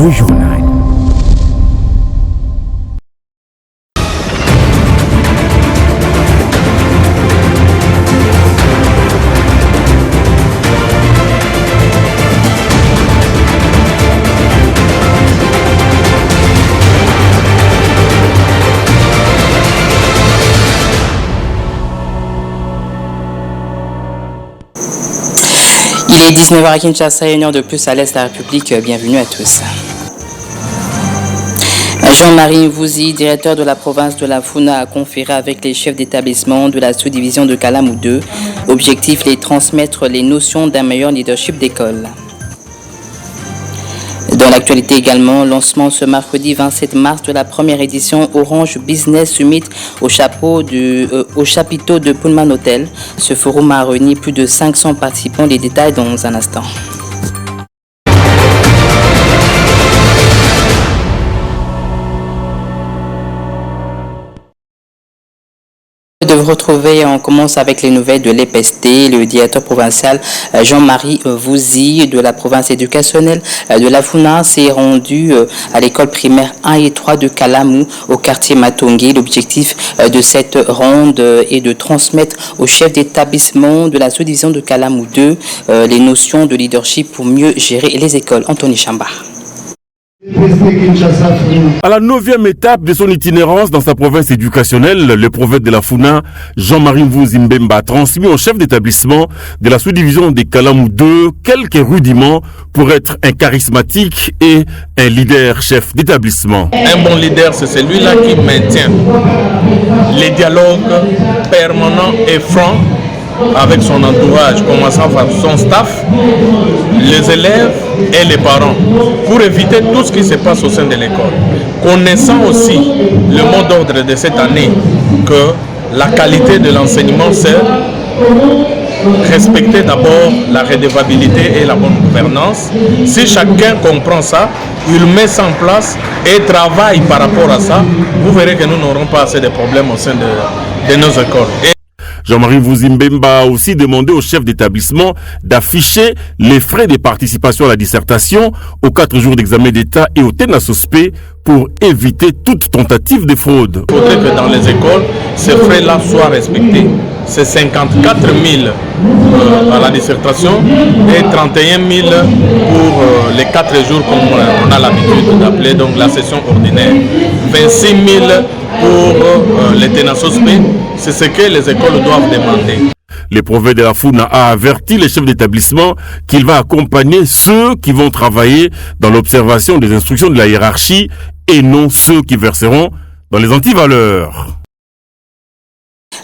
le journal. Il est 19h à Kinshasa, 1h de plus à l'Est de la République. Bienvenue à tous. Jean-Marie Mvouzi, directeur de la province de la Funa, a conféré avec les chefs d'établissement de la sous-division de Kalamou 2. Objectif, les transmettre les notions d'un meilleur leadership d'école. Dans l'actualité également, lancement ce mercredi 27 mars de la première édition Orange Business Summit au chapiteau de Pullman Hotel. Ce forum a réuni plus de 500 participants. Les détails dans un instant. De vous retrouver, on commence avec les nouvelles de l'EPST. Le directeur provincial Jean-Marie Mvouzi de la province éducationnelle de la Funa s'est rendu à l'école primaire 1 et 3 de Kalamou au quartier Matongé. L'objectif de cette ronde est de transmettre aux chefs d'établissement de la sous-division de Kalamou 2 les notions de leadership pour mieux gérer les écoles. Anthony Chamba. À la 9e étape de son itinérance dans sa province éducationnelle, le prophète de la Funa, Jean-Marie Mvouzi Mbemba, a transmis au chef d'établissement de la sous-division des Kalamou 2 quelques rudiments pour être un charismatique et un leader chef d'établissement. Un bon leader, c'est celui-là qui maintient les dialogues permanents et francs avec son entourage, commençant par son staff, les élèves et les parents, pour éviter tout ce qui se passe au sein de l'école. Connaissant aussi le mot d'ordre de cette année, que la qualité de l'enseignement, c'est respecter d'abord la redevabilité et la bonne gouvernance. Si chacun comprend ça, il met ça en place et travaille par rapport à ça, vous verrez que nous n'aurons pas assez de problèmes au sein de nos écoles. Jean-Marie Mvouzi Mbemba a aussi demandé au chef d'établissement d'afficher les frais de participation à la dissertation aux 4 jours d'examen d'État et au TENASOSPE pour éviter toute tentative de fraude. Il faudrait que dans les écoles, ces frais-là soient respectés. C'est 54 000 à la dissertation et 31 000 pour les 4 jours comme on a l'habitude d'appeler donc la session ordinaire. 26 000 pour les TENASOSPE, c'est ce que les écoles doivent demander. Le prophète de la Funa a averti les chefs d'établissement qu'il va accompagner ceux qui vont travailler dans l'observation des instructions de la hiérarchie et non ceux qui verseront dans les antivaleurs.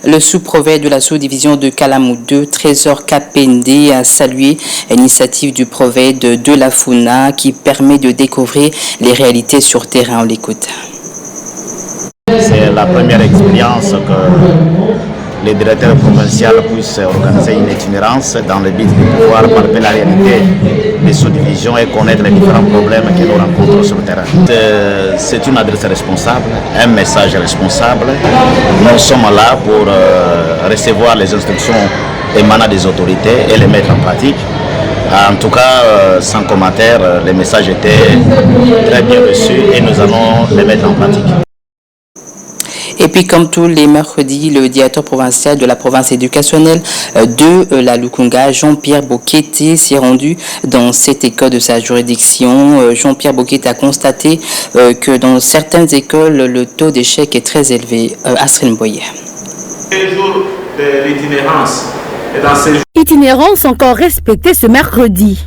Le sous-prophète de la sous-division de Kalamou 2, Trésor Kapende, a salué l'initiative du prophète de la Funa qui permet de découvrir les réalités sur terrain. On l'écoute. C'est la première expérience que les directeurs provinciaux puissent organiser une itinérance dans le but de pouvoir palper la réalité des sous-divisions et connaître les différents problèmes que nous rencontrons sur le terrain. C'est une adresse responsable, un message responsable. Nous sommes là pour recevoir les instructions émanant des autorités et les mettre en pratique. En tout cas, sans commentaire, le message était très bien reçu et nous allons les mettre en pratique. Et puis, comme tous les mercredis, le directeur provincial de la province éducationnelle de la Lukunga, Jean-Pierre Bokete, s'est rendu dans cette école de sa juridiction. Jean-Pierre Bokete a constaté que dans certaines écoles, le taux d'échec est très élevé. Astrid Boyer. Itinérance encore respectée ce mercredi.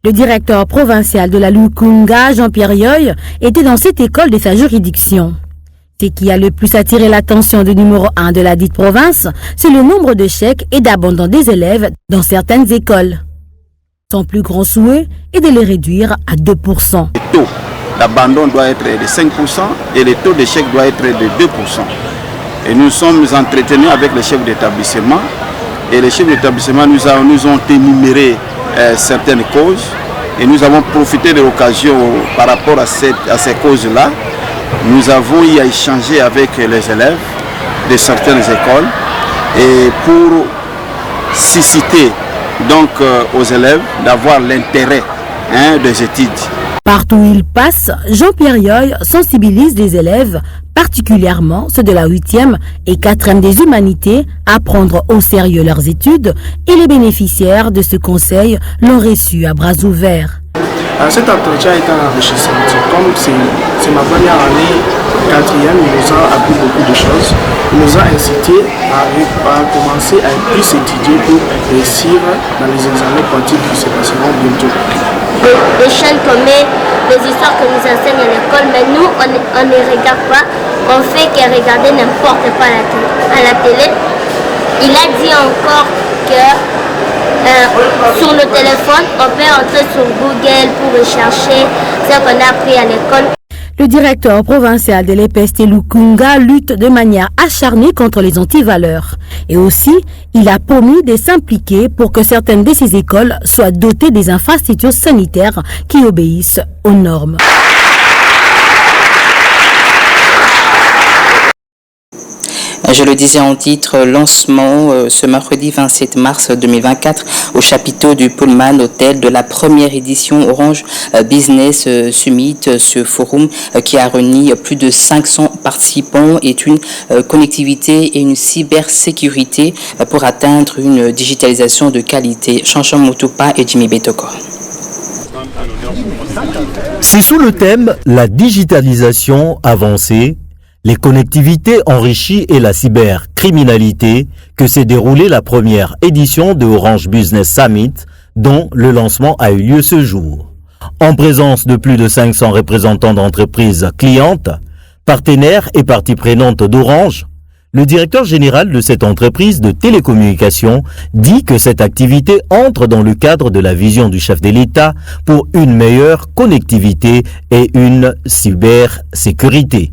Le directeur provincial de la Lukunga, Jean-Pierre Yoy, était dans cette école de sa juridiction. Ce qui a le plus attiré l'attention du numéro 1 de la dite province, c'est le nombre d'échecs et d'abandon des élèves dans certaines écoles. Son plus grand souhait est de les réduire à 2%. Le taux d'abandon doit être de 5% et le taux d'échec doit être de 2%. Et nous sommes entretenus avec les chefs d'établissement et les chefs d'établissement nous ont énuméré certaines causes et nous avons profité de l'occasion par rapport à ces causes-là. Nous avons eu à échanger avec les élèves de certaines écoles et pour susciter donc aux élèves d'avoir l'intérêt des études. Partout où il passe, Jean-Pierre Yoy sensibilise les élèves, particulièrement ceux de la 8e et 4e des humanités, à prendre au sérieux leurs études, et les bénéficiaires de ce conseil l'ont reçu à bras ouverts. Cet entretien est enrichissant. Comme c'est ma première année 4e, il nous a appris beaucoup de choses. Il nous a incité à commencer à plus étudier pour réussir dans les examens pratiques qui se passeront bientôt. Les chaînes comme les histoires que nous enseignent à l'école, mais nous, on ne regarde pas. On fait que regarder n'importe quoi à la télé. Il a dit encore que sur le téléphone, on peut entrer sur Google pour rechercher ce qu'on a appris à l'école. Le directeur provincial de l'EPST Lukunga lutte de manière acharnée contre les antivaleurs. Et aussi, il a promis de s'impliquer pour que certaines de ces écoles soient dotées des infrastructures sanitaires qui obéissent aux normes. Je le disais en titre, lancement ce mercredi 27 mars 2024 au chapiteau du Pullman Hotel de la première édition Orange Business Summit. Ce forum qui a réuni plus de 500 participants est une connectivité et une cybersécurité pour atteindre une digitalisation de qualité. Chanchan Moutoupa et Jimmy Betoko. C'est sous le thème « La digitalisation avancée ». Les connectivités enrichies et la cybercriminalité que s'est déroulée la première édition de Orange Business Summit dont le lancement a eu lieu ce jour. En présence de plus de 500 représentants d'entreprises clientes, partenaires et parties prenantes d'Orange, le directeur général de cette entreprise de télécommunications dit que cette activité entre dans le cadre de la vision du chef de l'État pour une meilleure connectivité et une cybersécurité.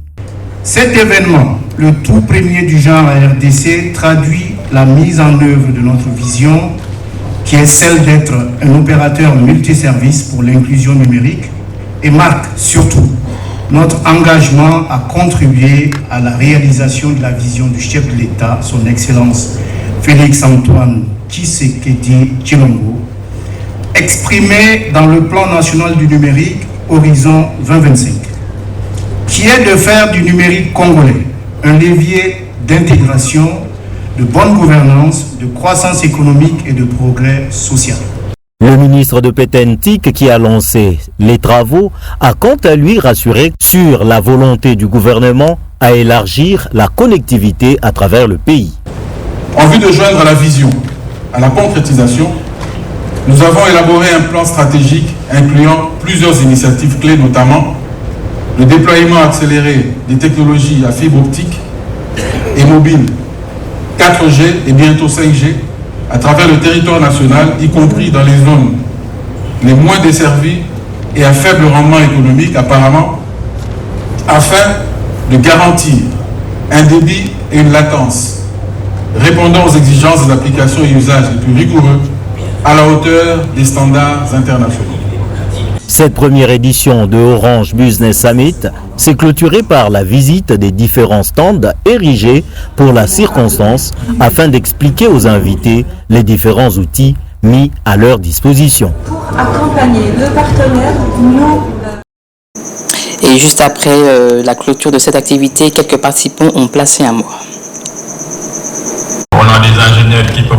Cet événement, le tout premier du genre à RDC, traduit la mise en œuvre de notre vision qui est celle d'être un opérateur multiservice pour l'inclusion numérique et marque surtout notre engagement à contribuer à la réalisation de la vision du chef de l'État, son Excellence Félix-Antoine Tshisekedi Tshilombo, exprimée dans le plan national du numérique Horizon 2025. Qui est de faire du numérique congolais un levier d'intégration, de bonne gouvernance, de croissance économique et de progrès social. Le ministre de Pétentique, qui a lancé les travaux, a quant à lui rassuré sur la volonté du gouvernement à élargir la connectivité à travers le pays. En vue de joindre à la vision, à la concrétisation, nous avons élaboré un plan stratégique incluant plusieurs initiatives clés, notamment le déploiement accéléré des technologies à fibre optique et mobile, 4G et bientôt 5G, à travers le territoire national, y compris dans les zones les moins desservies et à faible rendement économique apparemment, afin de garantir un débit et une latence répondant aux exigences des applications et usages les plus rigoureux à la hauteur des standards internationaux. Cette première édition de Orange Business Summit s'est clôturée par la visite des différents stands érigés pour la circonstance afin d'expliquer aux invités les différents outils mis à leur disposition. Pour accompagner le partenaire, nous... Et juste après la clôture de cette activité, quelques participants ont placé un mot.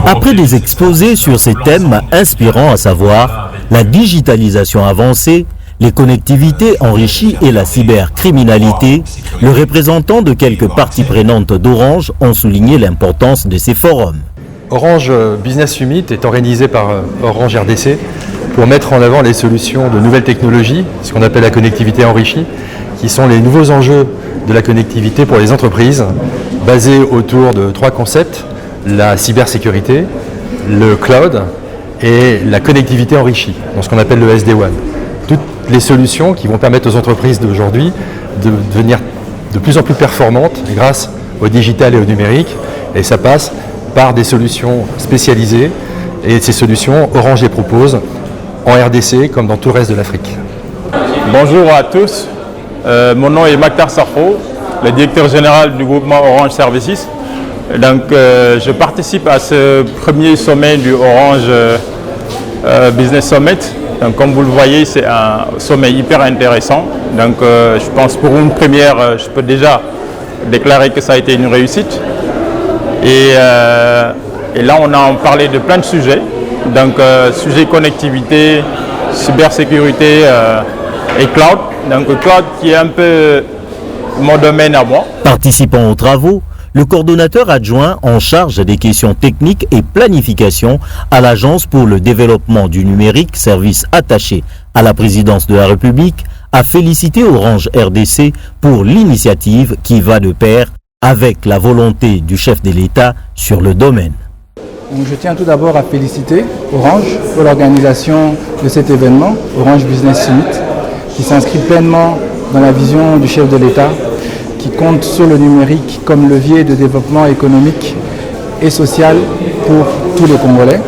Après des exposés sur ces thèmes inspirants, à savoir la digitalisation avancée, les connectivités enrichies et la cybercriminalité, le représentant de quelques parties prenantes d'Orange ont souligné l'importance de ces forums. Orange Business Summit est organisé par Orange RDC pour mettre en avant les solutions de nouvelles technologies, ce qu'on appelle la connectivité enrichie, qui sont les nouveaux enjeux de la connectivité pour les entreprises, basés autour de 3 concepts: la cybersécurité, le cloud et la connectivité enrichie, dans ce qu'on appelle le SD-WAN. Toutes les solutions qui vont permettre aux entreprises d'aujourd'hui de devenir de plus en plus performantes grâce au digital et au numérique. Et ça passe par des solutions spécialisées. Et ces solutions, Orange les propose en RDC comme dans tout le reste de l'Afrique. Bonjour à tous. Mon nom est Maktar Sarfo, le directeur général du groupement Orange Services. Donc, je participe à ce premier sommet du Orange Business Summit Donc comme vous le voyez, c'est un sommet hyper intéressant. Donc je pense pour une première, je peux déjà déclarer que ça a été une réussite. Et là, on a parlé de plein de sujets. Donc sujet connectivité, cybersécurité et cloud. Donc cloud qui est un peu mon domaine à moi. Participant aux travaux, le coordonnateur adjoint en charge des questions techniques et planification à l'Agence pour le développement du numérique, service attaché à la présidence de la République, a félicité Orange RDC pour l'initiative qui va de pair avec la volonté du chef de l'État sur le domaine. Donc, je tiens tout d'abord à féliciter Orange pour l'organisation de cet événement, Orange Business Summit, qui s'inscrit pleinement dans la vision du chef de l'État, qui compte sur le numérique comme levier de développement économique et social pour tous les Congolais.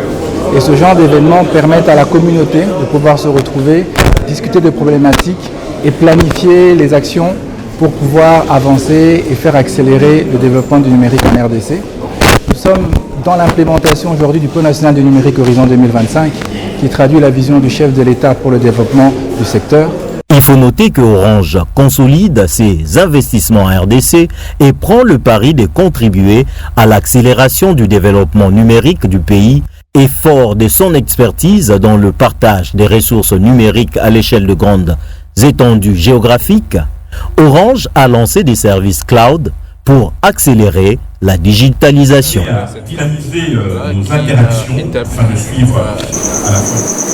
Et ce genre d'événements permettent à la communauté de pouvoir se retrouver, discuter de problématiques et planifier les actions pour pouvoir avancer et faire accélérer le développement du numérique en RDC. Nous sommes dans l'implémentation aujourd'hui du Plan national du numérique Horizon 2025 qui traduit la vision du chef de l'État pour le développement du secteur. Il faut noter que Orange consolide ses investissements en RDC et prend le pari de contribuer à l'accélération du développement numérique du pays et fort de son expertise dans le partage des ressources numériques à l'échelle de grandes étendues géographiques. Orange a lancé des services cloud pour accélérer la digitalisation. Dynamiser nos interactions afin de suivre à la fois.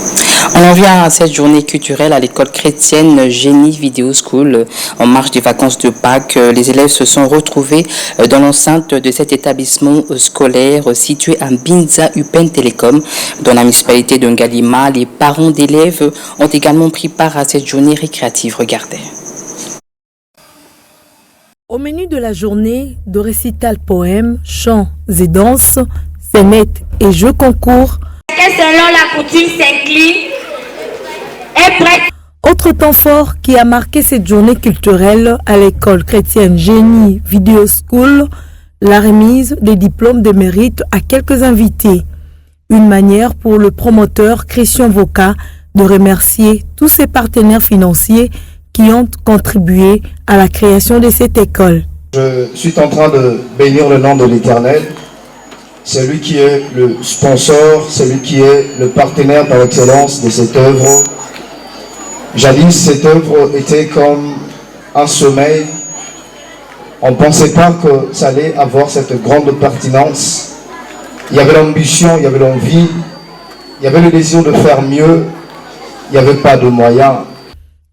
On en vient à cette journée culturelle à l'école chrétienne Génie Video School. En marge des vacances de Pâques, les élèves se sont retrouvés dans l'enceinte de cet établissement scolaire situé à Binza Upen Telecom. Dans la municipalité de Ngalima, les parents d'élèves ont également pris part à cette journée récréative. Regardez. Au menu de la journée, de récital poèmes, chants et danses, scénettes et jeux concours. Selon la coutume s'incline est prête. Autre temps fort qui a marqué cette journée culturelle à l'école chrétienne Génie Video School, la remise des diplômes de mérite à quelques invités. Une manière pour le promoteur Christian Voca de remercier tous ses partenaires financiers qui ont contribué à la création de cette école. Je suis en train de bénir le nom de l'Éternel. C'est lui qui est le sponsor, c'est lui qui est le partenaire par excellence de cette œuvre. Jadis, cette œuvre était comme un sommeil. On ne pensait pas que ça allait avoir cette grande pertinence. Il y avait l'ambition, il y avait l'envie, il y avait le désir de faire mieux, il n'y avait pas de moyens.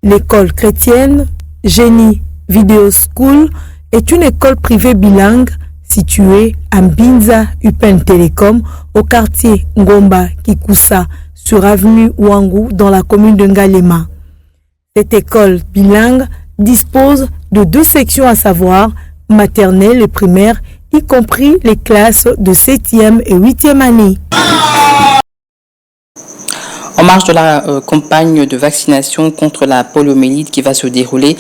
L'école chrétienne Génie Video School est une école privée bilingue située à Binza Upen Telecom au quartier Ngomba Kikusa sur avenue Ouangou dans la commune de Ngalema. Cette école bilingue dispose de 2 sections à savoir maternelle et primaire, y compris les classes de 7e et 8e année. En marge de la campagne de vaccination contre la poliomyélite qui va se dérouler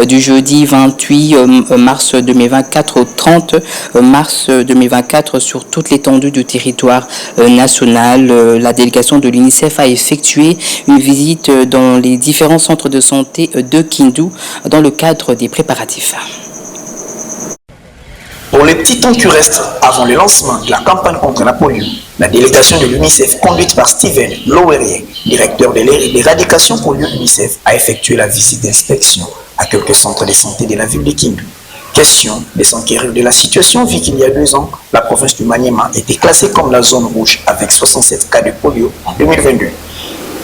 du jeudi 28 mars 2024 au 30 mars 2024 sur toute l'étendue du territoire national, la délégation de l'UNICEF a effectué une visite dans les différents centres de santé de Kindu dans le cadre des préparatifs. Pour les petits temps qui restent avant le lancement de la campagne contre la polio, la délégation de l'UNICEF conduite par Steven Lowerie, directeur de l'éradication polio UNICEF, a effectué la visite d'inspection à quelques centres de santé de la ville de Kindu. Question de s'enquérir de la situation vu qu'il y a 2 ans, la province du Maniema était classée comme la zone rouge avec 67 cas de polio en 2022.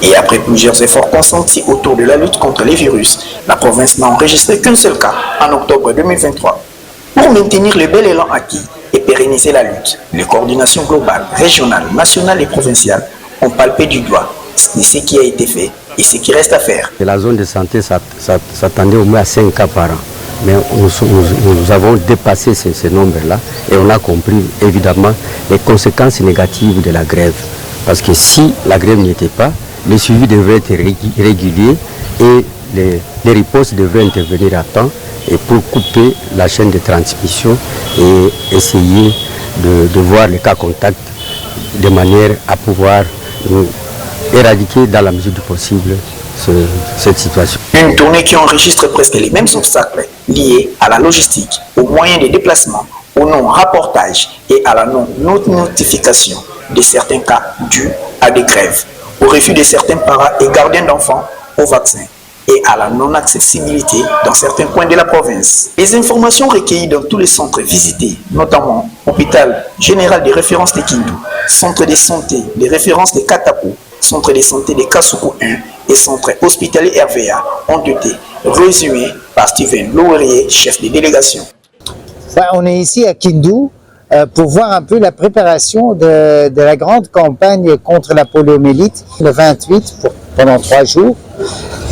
Et après plusieurs efforts consentis autour de la lutte contre les virus, la province n'a enregistré qu'un seul cas en octobre 2023. Pour maintenir le bel élan acquis et pérenniser la lutte, les coordinations globales, régionales, nationales et provinciales ont palpé du doigt ce qui a été fait et ce qui reste à faire. La zone de santé s'attendait au moins à 5 cas par an. Mais nous avons dépassé ces nombres-là et on a compris évidemment les conséquences négatives de la grève. Parce que si la grève n'y était pas, le suivi devrait être régulier et les ripostes devraient intervenir à temps et pour couper la chaîne de transmission et essayer de voir les cas contacts de manière à pouvoir nous éradiquer dans la mesure du possible cette situation. Une tournée qui enregistre presque les mêmes obstacles liés à la logistique, aux moyens de déplacement, au non-rapportage et à la non-notification de certains cas dus à des grèves, au refus de certains parents et gardiens d'enfants au vaccin et à la non-accessibilité dans certains coins de la province. Les informations recueillies dans tous les centres visités, notamment l'hôpital général de référence de Kindu, centre de santé de référence de Katapo, centre de santé de Kasuku 1 et centre hospitalier RVA, ont été résumés par Steven Lowerie, chef de délégation. On est ici à Kindu pour voir un peu la préparation de la grande campagne contre la poliomyélite, le 28 pendant 3 jours,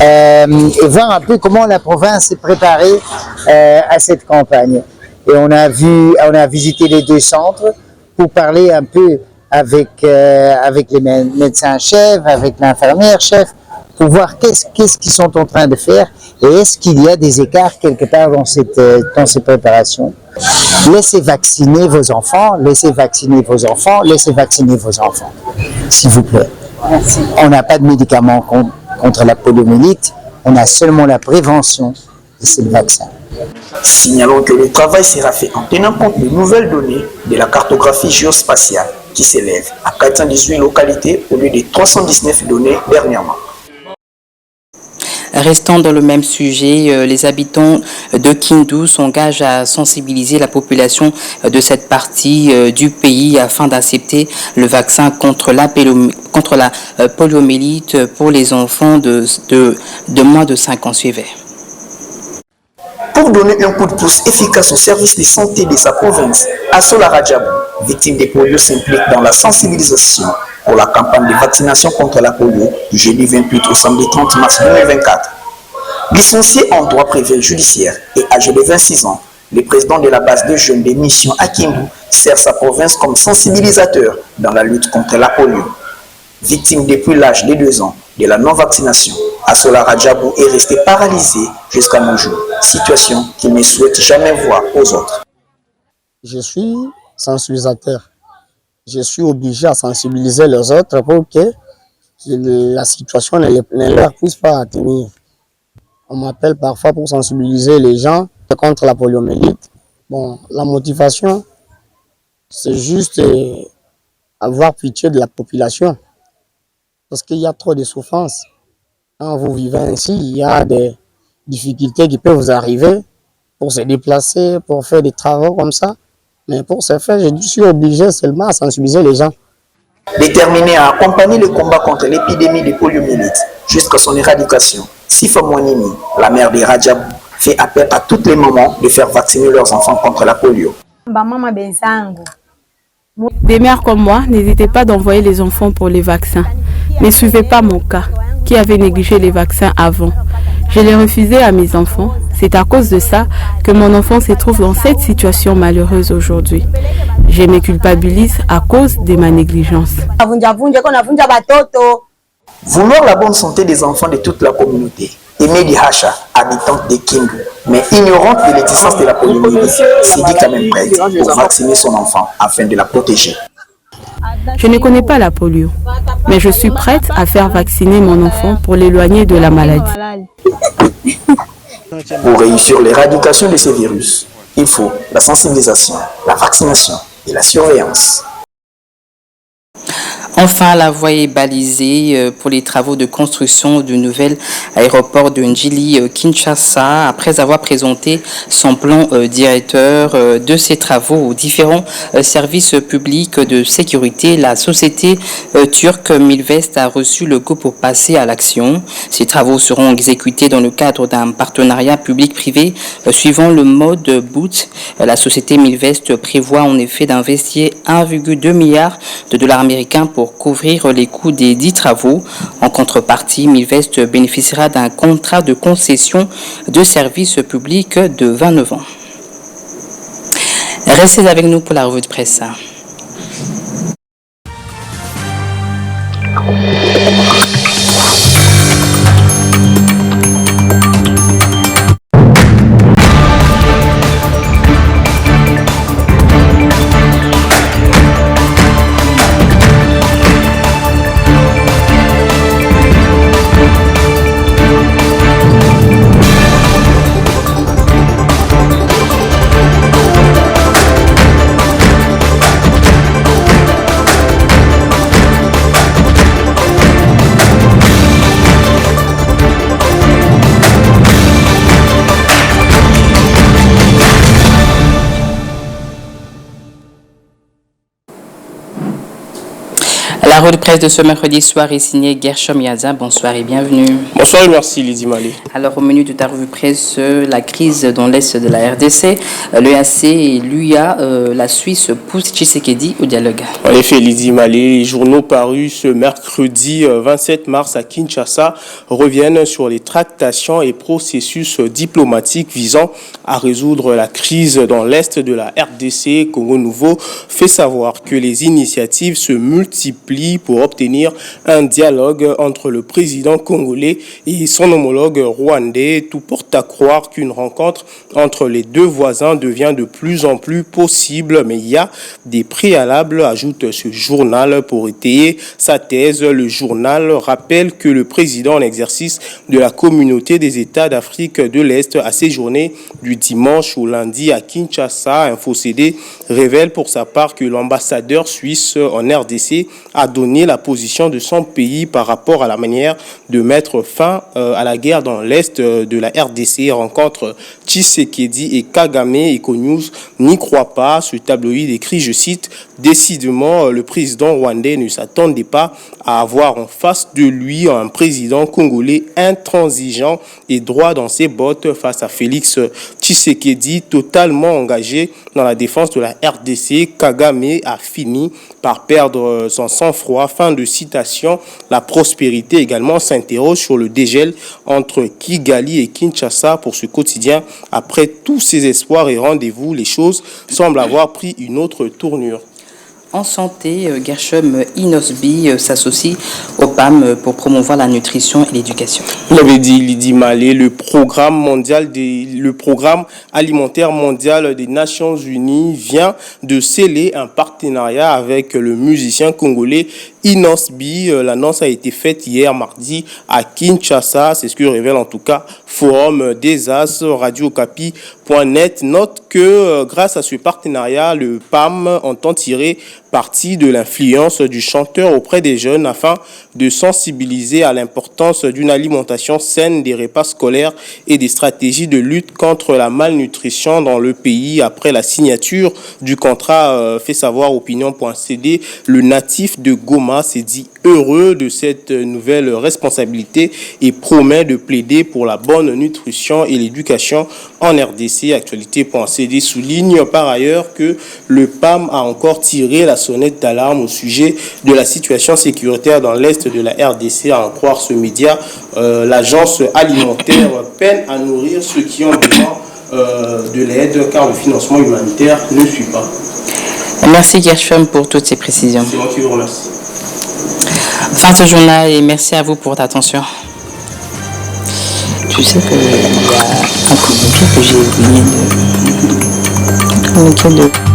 et voir un peu comment la province est préparée à cette campagne. Et on a visité les 2 centres pour parler un peu avec les médecins-chefs, avec l'infirmière-chef, pour voir qu'est-ce qu'ils sont en train de faire et est-ce qu'il y a des écarts quelque part dans ces préparations. Laissez vacciner vos enfants, laissez vacciner vos enfants, laissez vacciner vos enfants, s'il vous plaît. Merci. On n'a pas de médicaments contre la poliomyélite, on a seulement la prévention et c'est le vaccin. Signalons que le travail sera fait en tenant compte des nouvelles données de la cartographie géospatiale qui s'élève à 418 localités au lieu de 319 données dernièrement. Restant dans le même sujet, les habitants de Kindu s'engagent à sensibiliser la population de cette partie du pays afin d'accepter le vaccin contre la poliomyélite pour les enfants de moins de 5 ans suivants. Pour donner un coup de pouce efficace au service de santé de sa province, Assola Rajabou, victime de polio, s'implique dans la sensibilisation pour la campagne de vaccination contre la polio du jeudi 28 au samedi 30 mars 2024. Licencié en droit privé judiciaire et âgé de 26 ans, le président de la base de jeunes des missions à Kindu sert sa province comme sensibilisateur dans la lutte contre la polio. Victime depuis l'âge de 2 ans de la non-vaccination, Assola Rajabou est resté paralysé jusqu'à nos jours, situation qu'il ne souhaite jamais voir aux autres. Je suis sensibilisateur. Je suis obligé à sensibiliser les autres pour que la situation ne leur puisse pas tenir. On m'appelle parfois pour sensibiliser les gens contre la poliomyélite. Bon, la motivation, c'est juste avoir pitié de la population. Parce qu'il y a trop de souffrance. Quand vous vivez ainsi, il y a des difficultés qui peuvent vous arriver pour se déplacer, pour faire des travaux comme ça. Mais pour ce faire, je suis obligé seulement à sensibiliser les gens. Déterminé à accompagner le combat contre l'épidémie de poliomyélite jusqu'à son éradication, Sifa Mouanini, la mère de Rajabou, fait appel à toutes les mamans de faire vacciner leurs enfants contre la polio. Des mères comme moi, n'hésitez pas d'envoyer les enfants pour les vaccins. Ne suivez pas mon cas, qui avait négligé les vaccins avant. Je l'ai refusé à mes enfants. C'est à cause de ça que mon enfant se trouve dans cette situation malheureuse aujourd'hui. Je me culpabilise à cause de ma négligence. Vouloir la bonne santé des enfants de toute la communauté, Aimé Dihacha, habitante de Kindu, mais ignorante de l'existence de la poliomyélite, s'est dit quand même prête pour vacciner son enfant afin de la protéger. Je ne connais pas la polio, mais je suis prête à faire vacciner mon enfant pour l'éloigner de la maladie. Pour réussir l'éradication de ces virus, il faut la sensibilisation, la vaccination et la surveillance. Enfin, la voie est balisée pour les travaux de construction du nouvel aéroport de Njili-Kinshasa après avoir présenté son plan directeur de ces travaux aux différents services publics de sécurité. La société turque Milvest a reçu le go pour passer à l'action. Ces travaux seront exécutés dans le cadre d'un partenariat public-privé suivant le mode BOOT. La société Milvest prévoit en effet d'investir 1,2 milliard de dollars américains pour couvrir les coûts des 10 travaux. En contrepartie, Milvest bénéficiera d'un contrat de concession de services publics de 29 ans. Restez avec nous pour la revue de presse. presse de ce mercredi soir est signée Gershom Yaza. Bonsoir et bienvenue. Bonsoir et merci Lydie Malé. Alors au menu de ta revue presse, la crise dans l'est de la RDC, l'EAC et l'UIA, la Suisse pousse Tshisekedi au dialogue. En effet Lydie Malé, les journaux parus ce mercredi 27 mars à Kinshasa reviennent sur les tractations et processus diplomatiques visant à résoudre la crise dans l'est de la RDC. Congo Nouveau fait savoir que les initiatives se multiplient pour obtenir un dialogue entre le président congolais et son homologue rwandais. Tout porte à croire qu'une rencontre entre les deux voisins devient de plus en plus possible, mais il y a des préalables, ajoute ce journal. Pour étayer sa thèse, le journal rappelle que le président en exercice de la communauté des États d'Afrique de l'Est a séjourné du dimanche au lundi à Kinshasa. InfoCD révèle pour sa part que l'ambassadeur suisse en RDC a donné la position de son pays par rapport à la manière de mettre fin à la guerre dans l'est de la RDC. Rencontre Tshisekedi et Kagame. Econews n'y croit pas. Ce tabloïd écrit, je cite, « Décidément, le président rwandais ne s'attendait pas à avoir en face de lui un président congolais intransigeant et droit dans ses bottes face à Félix Tshisekedi, totalement engagé dans la défense de la RDC. Kagame a fini par perdre son sang-froid. » Fin de citation. La prospérité également s'interroge sur le dégel entre Kigali et Kinshasa pour ce quotidien. Après tous ces espoirs et rendez-vous, les choses semblent avoir pris une autre tournure. En santé, Gershom Inosbi s'associe au PAM pour promouvoir la nutrition et l'éducation. Vous l'avez dit, Lydie Malé, le programme alimentaire mondial des Nations Unies vient de sceller un partenariat avec le musicien congolais Inosbi. L'annonce a été faite hier mardi à Kinshasa. C'est ce que révèle en tout cas Forum des As. Radio Okapi.net note que grâce à ce partenariat, le PAM entend tirer parti de l'influence du chanteur auprès des jeunes afin de sensibiliser à l'importance d'une alimentation saine, des repas scolaires et des stratégies de lutte contre la malnutrition dans le pays. Après la signature du contrat, fait savoir Opinion.cd, le natif de Goma s'est dit heureux de cette nouvelle responsabilité et promet de plaider pour la bonne nutrition et l'éducation en RDC. Actualité.cd souligne par ailleurs que le PAM a encore tiré la sonnette d'alarme au sujet de la situation sécuritaire dans l'est de la RDC. À en croire ce média, l'agence alimentaire peine à nourrir ceux qui ont besoin de l'aide car le financement humanitaire ne suit pas. Merci Gershom pour toutes ces précisions. C'est moi qui vous remercie. Fin ce journal et merci à vous pour votre attention. Tu sais qu'il y a un communiqué que j'ai oublié de...